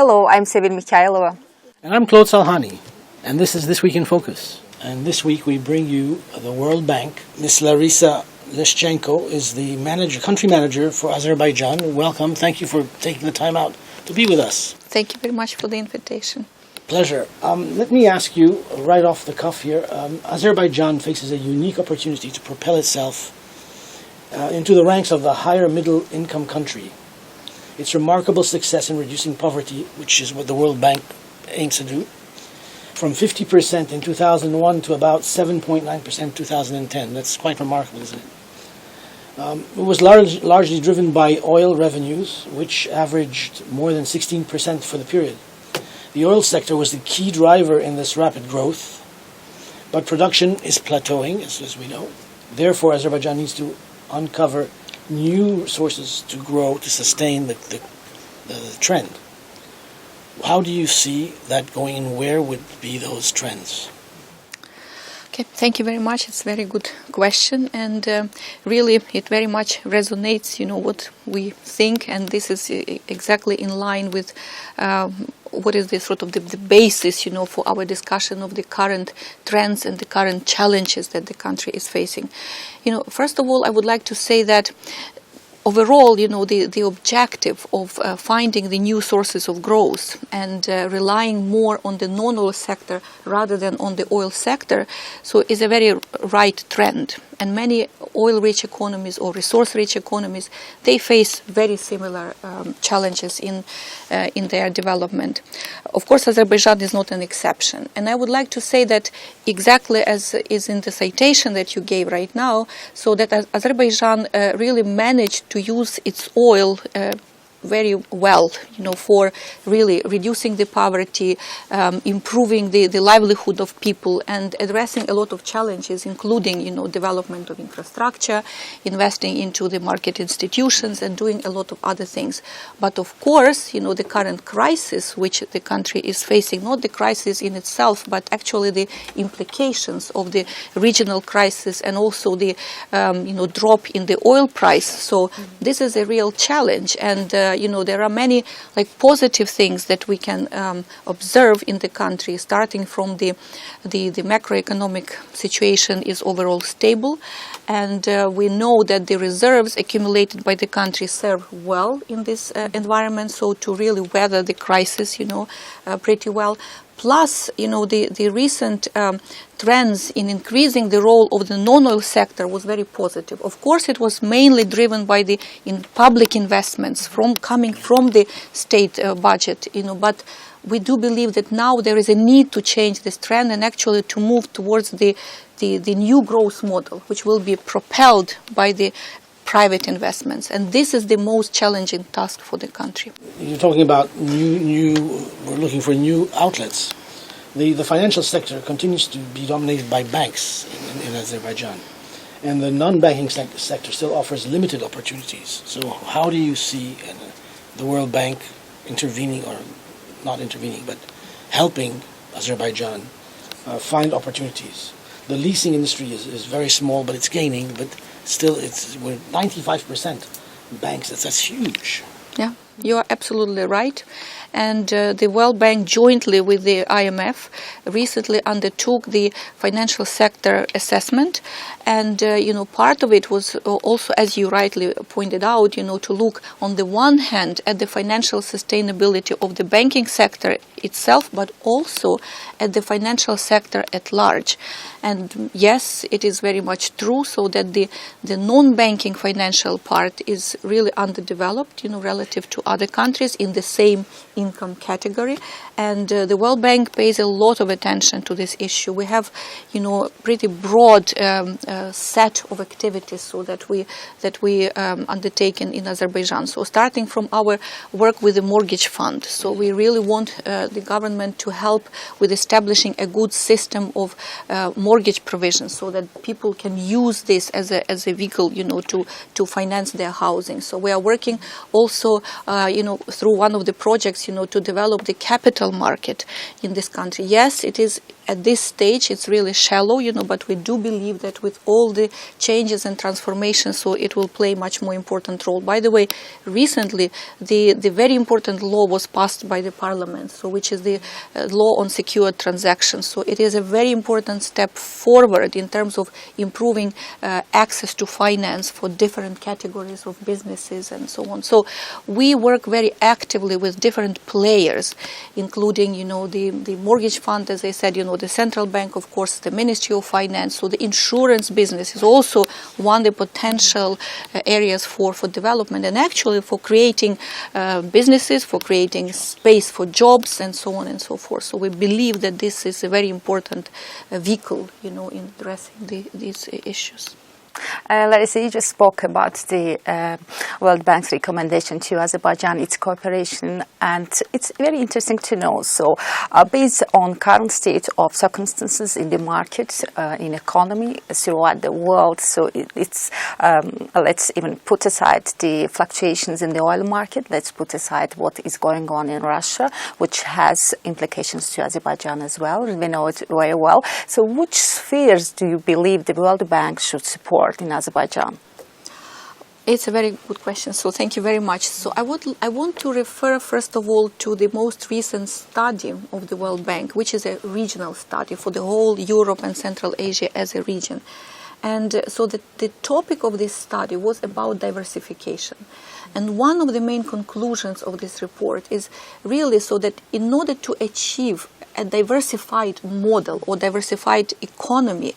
Hello, I'm Sevil Mikhailova. And I'm Claude Salhani, and this is This Week in Focus. And this week we bring you the World Bank. Ms. Larisa Leshchenko is the country manager for Azerbaijan. Welcome. Thank you for taking the time out to be with us. Thank you very much for the invitation. Pleasure. Let me ask you right off the cuff here. Azerbaijan faces a unique opportunity to propel itself into the ranks of a higher middle income country. Its remarkable success in reducing poverty, which is what the World Bank aims to do, from 50% in 2001 to about 7.9% in 2010. That's quite remarkable, isn't it? It was largely driven by oil revenues, which averaged more than 16% for the period. The oil sector was the key driver in this rapid growth, but production is plateauing, as we know. Therefore, Azerbaijan needs to uncover new sources to grow, to sustain the trend. How do you see that going, and where would be those trends? Okay, thank you very much. It's a very good question, and really it very much resonates, what we think, and this is exactly in line with what is the sort of the basis, for our discussion of the current trends and the current challenges that the country is facing. First of all, I would like to say that overall, the objective of finding the new sources of growth and relying more on the non-oil sector rather than on the oil sector, so is a very right trend. And many oil-rich economies or resource-rich economies, they face very similar challenges in their development. Of course, Azerbaijan is not an exception. And I would like to say that exactly as is in the citation that you gave right now, so that Azerbaijan really managed to use its oil very well, for really reducing the poverty, improving the livelihood of people, and addressing a lot of challenges, including, development of infrastructure, investing into the market institutions, and doing a lot of other things. But of course, the current crisis which the country is facing, not the crisis in itself, but actually the implications of the regional crisis and also the, drop in the oil price. So this is a real challenge, and there are many positive things that we can observe in the country, starting from the macroeconomic situation is overall stable, and we know that the reserves accumulated by the country serve well in this environment, so to really weather the crisis, pretty well. Plus, the recent trends in increasing the role of the non-oil sector was very positive. Of course, it was mainly driven by the public investments coming from the state budget, but we do believe that now there is a need to change this trend and actually to move towards the new growth model, which will be propelled by the private investments, and this is the most challenging task for the country. You're talking about we're looking for new outlets. The financial sector continues to be dominated by banks in Azerbaijan, and the non-banking sector still offers limited opportunities. So how do you see the World Bank intervening, or not intervening, but helping Azerbaijan find opportunities? The leasing industry is very small, but it's gaining, but still, we're 95% banks. That's huge. Yeah, you are absolutely right. And the World Bank, jointly with the IMF, recently undertook the financial sector assessment. And, part of it was also, as you rightly pointed out, to look on the one hand at the financial sustainability of the banking sector itself, but also at the financial sector at large. And yes, it is very much true, so that the non-banking financial part is really underdeveloped, relative to other countries in the same income category. And the World Bank pays a lot of attention to this issue. We have, pretty broad set of activities so that we undertake in Azerbaijan. So starting from our work with the mortgage fund. So we really want the government to help with establishing a good system of mortgage provision, so that people can use this as a vehicle, to finance their housing. So we are working also, through one of the projects, to develop the capital market in this country. Yes, it is at this stage it's really shallow, but we do believe that with all the changes and transformations, so it will play much more important role. By the way, recently the very important law was passed by the parliament, so which is the law on secured transactions. So it is a very important step forward in terms of improving access to finance for different categories of businesses and so on. So we work very actively with different players, including, the mortgage fund, as I said, the central bank, of course, the Ministry of Finance. So the insurance business is also one of the potential areas for development and actually for creating businesses, for creating space for jobs and so on and so forth. So we believe that this is a very important vehicle, in addressing these issues. Larisa, you just spoke about the World Bank's recommendation to Azerbaijan, its cooperation, and it's very interesting to know. So, based on current state of circumstances in the market, in economy throughout the world, so it's let's even put aside the fluctuations in the oil market. Let's put aside what is going on in Russia, which has implications to Azerbaijan as well, and we know it very well. So, which spheres do you believe the World Bank should support in Azerbaijan? It's a very good question, so thank you very much. So I want to refer first of all to the most recent study of the World Bank, which is a regional study for the whole Europe and Central Asia as a region. And so the topic of this study was about diversification. And one of the main conclusions of this report is really so that in order to achieve a diversified model or diversified economy,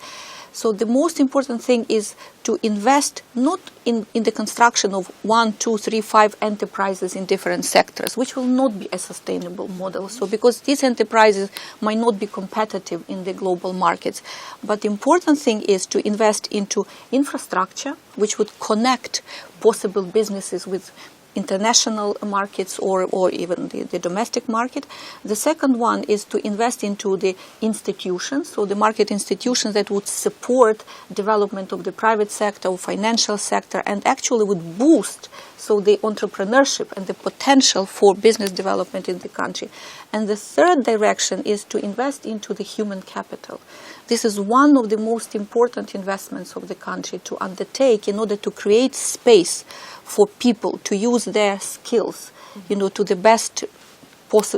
so the most important thing is to invest not in the construction of 1, 2, 3, 5 enterprises in different sectors, which will not be a sustainable model. So because these enterprises might not be competitive in the global markets. But the important thing is to invest into infrastructure, which would connect possible businesses with international markets or even the domestic market. The second one is to invest into the institutions, so the market institutions that would support development of the private sector or financial sector and actually would boost so the entrepreneurship and the potential for business development in the country. And the third direction is to invest into the human capital. This is one of the most important investments of the country to undertake in order to create space for people to use their skills, to the best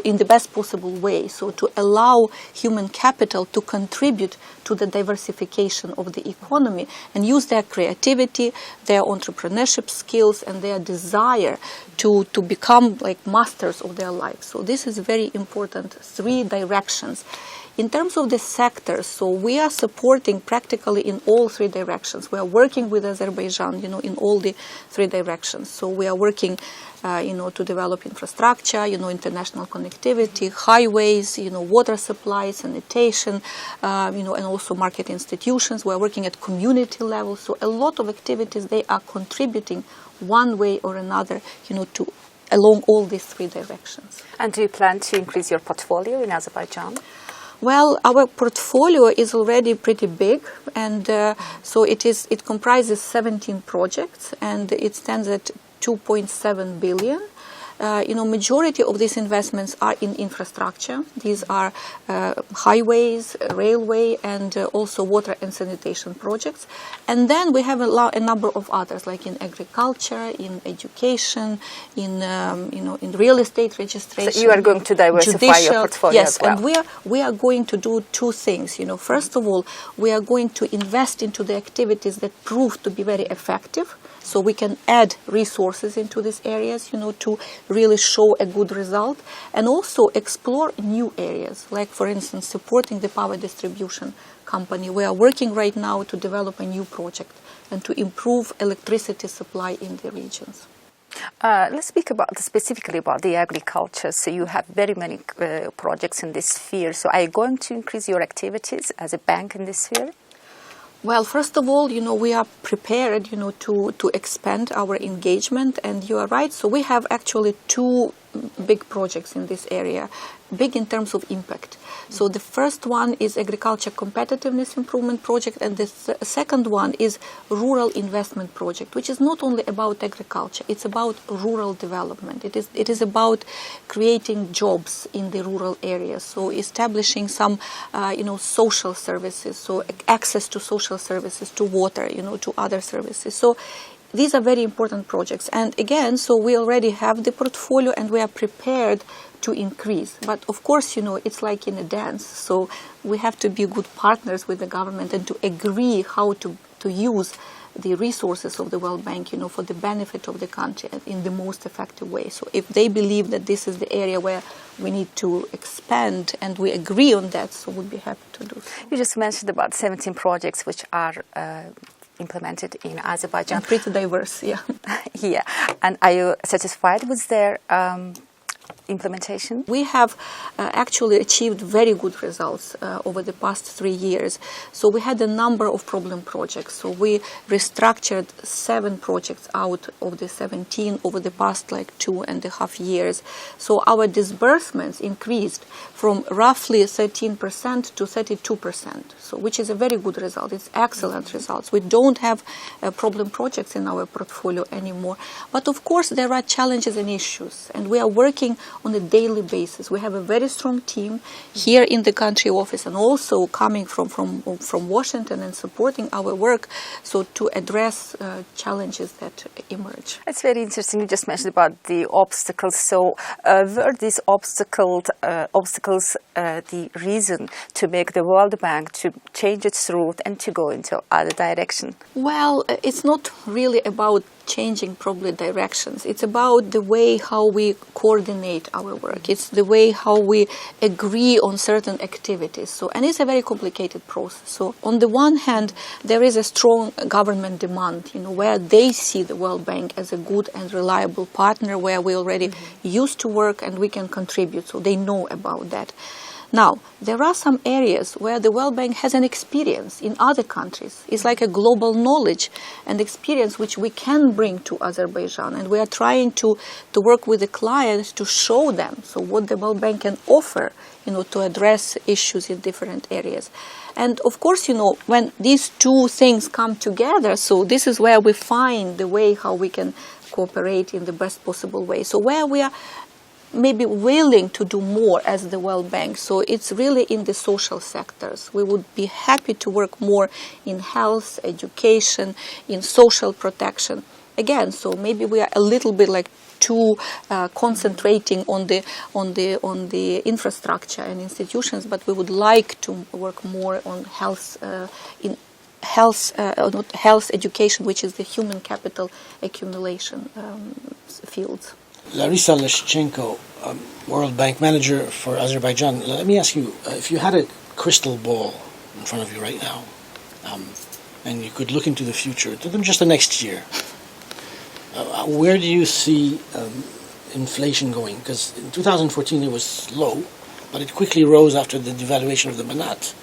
in the best possible way. So to allow human capital to contribute to the diversification of the economy and use their creativity, their entrepreneurship skills, and their desire to become like masters of their lives. So this is very important, 3 directions. In terms of the sectors, so we are supporting practically in all 3 directions. We are working with Azerbaijan, in all the 3 directions. So we are working, to develop infrastructure, international connectivity, highways, water supply, sanitation, and also market institutions. We are working at community level. So a lot of activities, they are contributing one way or another, to along all these 3 directions. And do you plan to increase your portfolio in Azerbaijan? Well, our portfolio is already pretty big, and so it comprises 17 projects, and it stands at 2.7 billion. Majority of these investments are in infrastructure. These are highways, railway, and also water and sanitation projects. And then we have a number of others, like in agriculture, in education, in real estate registration. So you are going to diversify your portfolio as well. Yes, and we are going to do 2 things. First of all, we are going to invest into the activities that prove to be very effective. So we can add resources into these areas, to really show a good result, and also explore new areas, like, for instance, supporting the power distribution company. We are working right now to develop a new project and to improve electricity supply in the regions. Let's speak specifically about the agriculture. So you have very many projects in this sphere. So are you going to increase your activities as a bank in this sphere? Well, first of all, we are prepared, to expand our engagement, and you are right. So we have actually 2 big projects in this area, big in terms of impact. So the first one is agriculture competitiveness improvement project, and the second one is rural investment project, which is not only about agriculture, it's about rural development. It is about creating jobs in the rural areas, so establishing some social services, so access to social services, to water, to other services. So these are very important projects. And again, so we already have the portfolio and we are prepared to increase. But of course, it's like in a dance. So we have to be good partners with the government and to agree how to use the resources of the World Bank, for the benefit of the country in the most effective way. So if they believe that this is the area where we need to expand and we agree on that, so we'll be happy to do so. You just mentioned about 17 projects which are implemented in Azerbaijan. And pretty diverse, yeah. Yeah. And are you satisfied with their implementation? We have actually achieved very good results over the past 3 years. So we had a number of problem projects. So we restructured 7 projects out of the 17 over the past 2.5 years. So our disbursements increased from roughly 13% to 32%, so which is a very good result. It's excellent results. We don't have problem projects in our portfolio anymore. But of course there are challenges and issues, and we are working on a daily basis. We have a very strong team here in the country office and also coming from Washington and supporting our work, so to address challenges that emerge. It's very interesting. You just mentioned about the obstacles. So were these obstacles the reason to make the World Bank to change its route and to go into other direction? Well, it's not really about changing probably directions. It's about the way how we coordinate our work. It's the way how we agree on certain activities. So, and it's a very complicated process. So on the one hand, there is a strong government demand, where they see the World Bank as a good and reliable partner, where we already used to work and we can contribute. So they know about that. Now, there are some areas where the World Bank has an experience in other countries. It's like a global knowledge and experience which we can bring to Azerbaijan. And we are trying to work with the clients to show them what the World Bank can offer, to address issues in different areas. And of course, when these two things come together, so this is where we find the way how we can cooperate in the best possible way. So where we are maybe willing to do more as the World Bank. So it's really in the social sectors. We would be happy to work more in health, education, in social protection. Again, so maybe we are a little bit too concentrating on the infrastructure and institutions, but we would like to work more on health, health education, which is the human capital accumulation field. Larisa Leshchenko, World Bank Manager for Azerbaijan. Let me ask you, if you had a crystal ball in front of you right now, and you could look into the future, just the next year, where do you see inflation going? Because in 2014 it was low, but it quickly rose after the devaluation of the manat,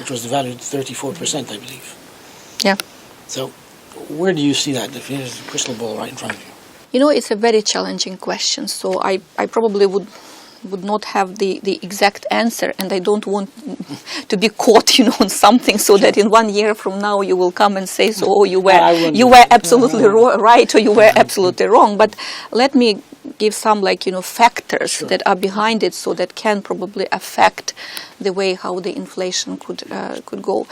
which was devalued 34%, I believe. Yeah. So where do you see that, if there's a crystal ball right in front of you? It's a very challenging question, so I probably would not have the exact answer, and I don't want to be caught, on something, so that in 1 year from now you will come and say, you were absolutely right, or you were absolutely wrong. But let me give some factors that are behind it, so that can probably affect the way how the inflation could go.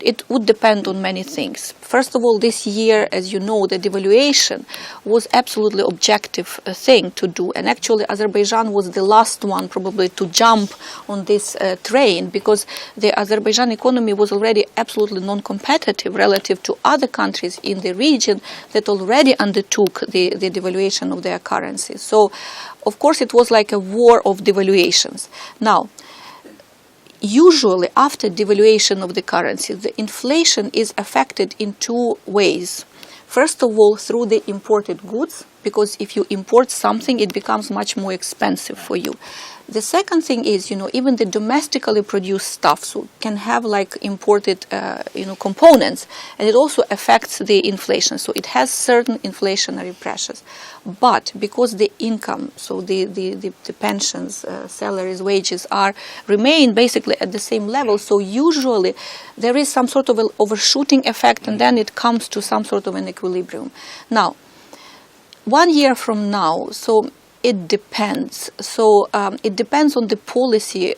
It would depend on many things. First of all, this year, as you know, the devaluation was absolutely objective thing to do, and actually Azerbaijan was the last one probably to jump on this train, because the Azerbaijan economy was already absolutely non-competitive relative to other countries in the region that already undertook the devaluation of their currency. So, of course, it was like a war of devaluations. Now, usually after devaluation of the currency, the inflation is affected in 2 ways. First of all, through the imported goods, because if you import something, it becomes much more expensive for you. The second thing is, even the domestically produced stuff can have like imported, components, and it also affects the inflation. So it has certain inflationary pressures. But because the income, so the pensions, salaries, wages remain basically at the same level, so usually there is some sort of an overshooting effect, and then it comes to some sort of an equilibrium. Now, 1 year from now, so it depends. So it depends on the policy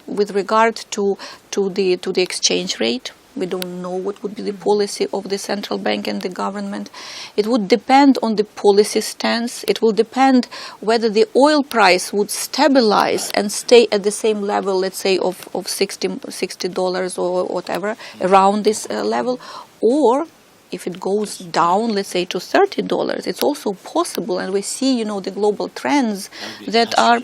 with regard to the exchange rate. We don't know what would be the policy of the central bank and the government. It would depend on the policy stance. It will depend whether the oil price would stabilize and stay at the same level, let's say, of $60 or whatever, around this level, or if it goes down, let's say, to $30, it's also possible, and we see, the global trends that are,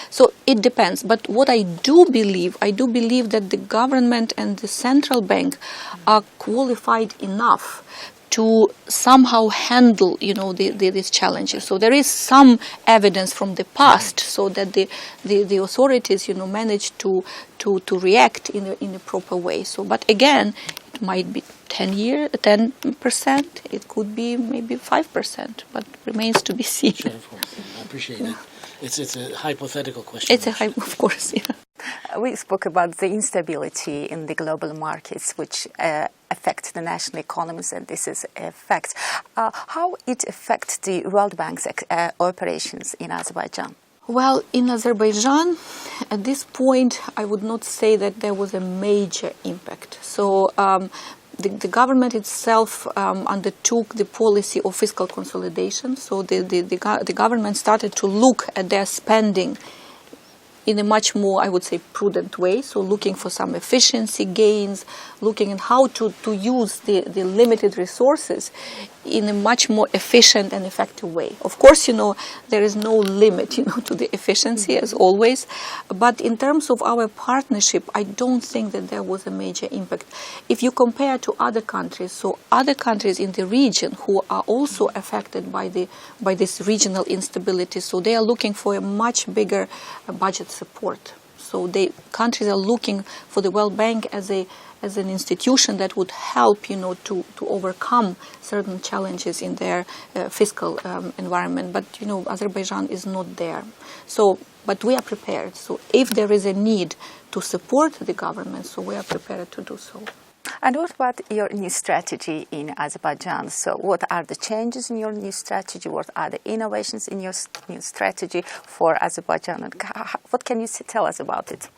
so it depends. But what I do believe that the government and the central bank are qualified enough to somehow handle, these challenges. So there is some evidence from the past, so that the authorities, managed to react in a proper way. So, but again, it might be 10%. It could be maybe 5%, but remains to be seen. Sure, of course. I appreciate it. It's a hypothetical question. Of course, yeah. We spoke about the instability in the global markets, which affect the national economies, and this is a fact. How it affects the World Bank's operations in Azerbaijan? Well, in Azerbaijan, at this point, I would not say that there was a major impact. So the government itself undertook the policy of fiscal consolidation. So the government started to look at their spending in a much more, I would say, prudent way. So looking for some efficiency gains, looking at how to use the limited resources in a much more efficient and effective way. Of course, there is no limit, to the efficiency, as always. But in terms of our partnership, I don't think that there was a major impact. If you compare to other countries, so other countries in the region who are also affected by this regional instability, so they are looking for a much bigger budget support. So countries are looking for the World Bank as an institution that would help, to overcome certain challenges in their fiscal environment. But, Azerbaijan is not there. So, but we are prepared. So if there is a need to support the government, so we are prepared to do so. And what about your new strategy in Azerbaijan? So what are the changes in your new strategy? What are the innovations in your new strategy for Azerbaijan? And what can you tell us about it?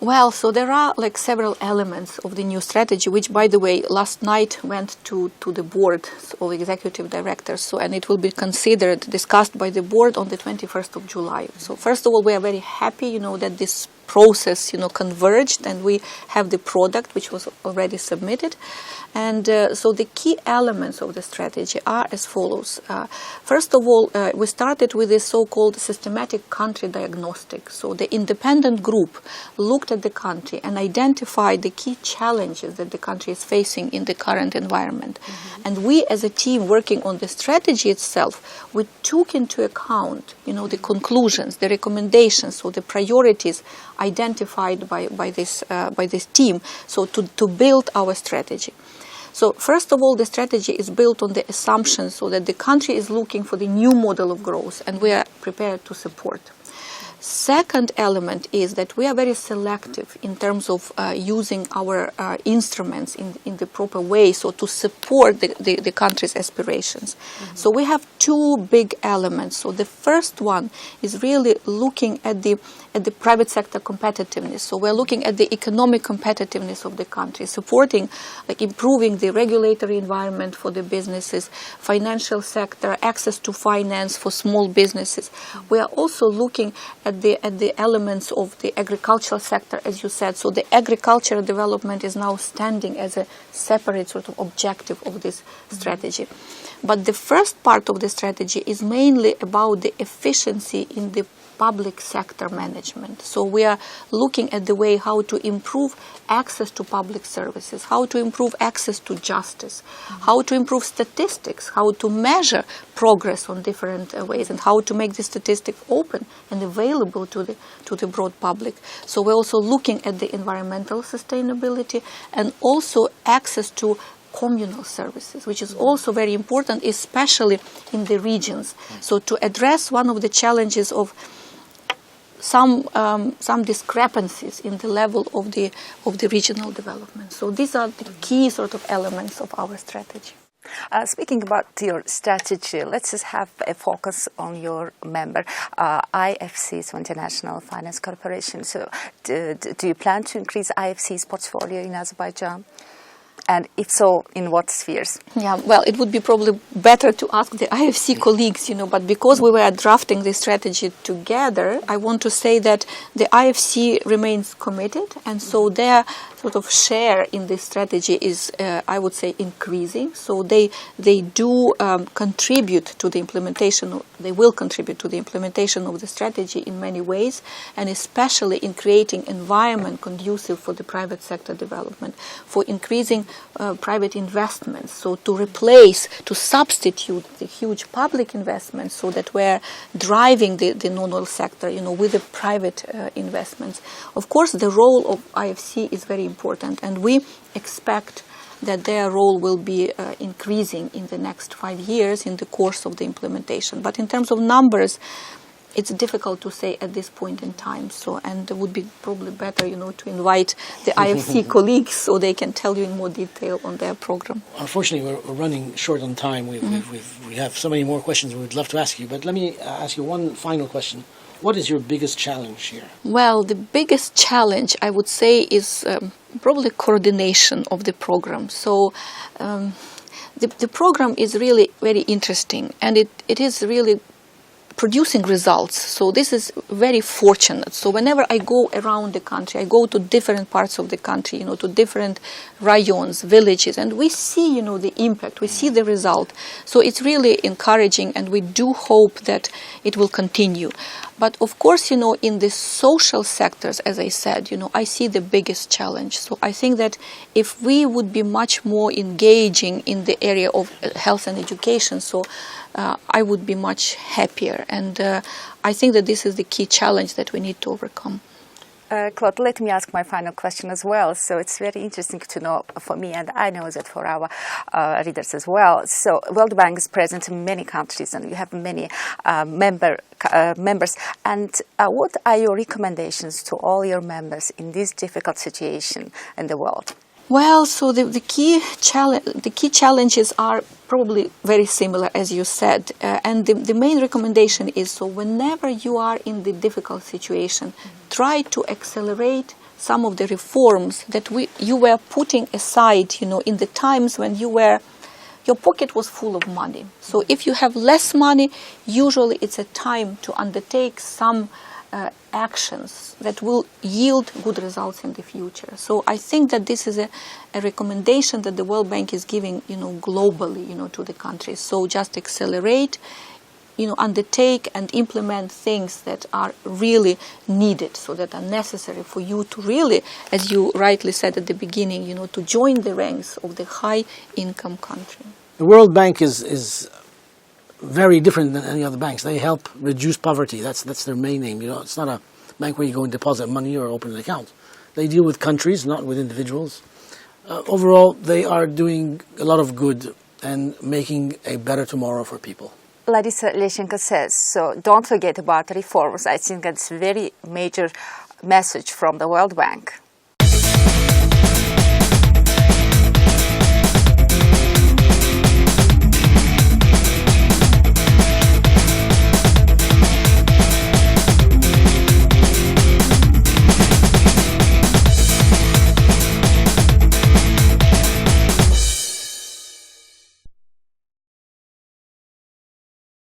Well, so there are several elements of the new strategy, which, by the way, last night went to the board of executive directors. And it will be discussed by the board on the 21st of July. So first of all, we are very happy, that this process, converged, and we have the product which was already submitted. And so the key elements of the strategy are as follows. First of all, we started with this so-called systematic country diagnostic. So the independent group looked at the country and identified the key challenges that the country is facing in the current environment. Mm-hmm. And we, as a team working on the strategy itself, we took into account, the conclusions, the recommendations, so the priorities identified by this team, so to build our strategy. So first of all, the strategy is built on the assumption so that the country is looking for the new model of growth, and we are prepared to support. Second element is that we are very selective in terms of using our instruments in the proper way, so to support the country's aspirations. Mm-hmm. So we have two big elements. So the first one is really looking at the private sector competitiveness. So we're looking at the economic competitiveness of the country, supporting, improving the regulatory environment for the businesses, financial sector, access to finance for small businesses. We are also looking at the elements of the agricultural sector, as you said. So the agricultural development is now standing as a separate sort of objective of this strategy. But the first part of the strategy is mainly about the efficiency in the public sector management. So we are looking at the way how to improve access to public services, how to improve access to justice, how to improve statistics, how to measure progress on different ways, and how to make the statistics open and available to the broad public. So we're also looking at the environmental sustainability and also access to communal services, which is also very important, especially in the regions. So to address one of the challenges of some discrepancies in the level of the regional development. So these are the key sort of elements of our strategy. Speaking about your strategy, let's just have a focus on your member, IFC, so International Finance Corporation. So do you plan to increase IFC's portfolio in Azerbaijan? And if so, in what spheres? Yeah, well, it would be probably better to ask the IFC colleagues, but because we were drafting this strategy together, I want to say that the IFC remains committed, and so their sort of share in this strategy is, I would say, increasing. So they do contribute to the implementation, they will contribute to the implementation of the strategy in many ways, and especially in creating environment conducive for the private sector development, for increasing private investments, so to substitute the huge public investments, so that we're driving the non-oil sector, with the private investments. Of course, the role of IFC is very important, and we expect that their role will be increasing in the next 5 years in the course of the implementation. But in terms of numbers, it's difficult to say at this point in time. So, and it would be probably better, to invite the IFC colleagues so they can tell you in more detail on their program. Unfortunately, we're running short on time. We have so many more questions we would love to ask you, but let me ask you one final question. What is your biggest challenge here? Well, the biggest challenge, I would say, is probably coordination of the program. So the program is really very interesting, and it is really producing results. So this is very fortunate. So whenever I go around the country, I go to different parts of the country, to different rayons, villages, and we see, the impact, we see the result. So it's really encouraging, and we do hope that it will continue. But of course, in the social sectors, as I said, I see the biggest challenge. So I think that if we would be much more engaging in the area of health and education, so I would be much happier. And I think that this is the key challenge that we need to overcome. Claude, let me ask my final question as well. So it's very interesting to know for me, and I know that for our readers as well. So World Bank is present in many countries, and you have many members. And what are your recommendations to all your members in this difficult situation in the world? Well, so the key challenges are probably very similar, as you said, and the main recommendation is, so whenever you are in the difficult situation, try to accelerate some of the reforms that you were putting aside, in the times when your pocket was full of money. So if you have less money, usually it's a time to undertake some actions that will yield good results in the future. So I think that this is a recommendation that the World Bank is giving, globally, to the countries. So just accelerate, undertake and implement things that are really needed, so that are necessary for you to really, as you rightly said at the beginning, to join the ranks of the high-income country. The World Bank is very different than any other banks. They help reduce poverty. That's their main aim. It's not a bank where you go and deposit money or open an account. They deal with countries, not with individuals. Overall, they are doing a lot of good and making a better tomorrow for people. Larisa Leshchenko says, so don't forget about reforms. I think that's a very major message from the World Bank.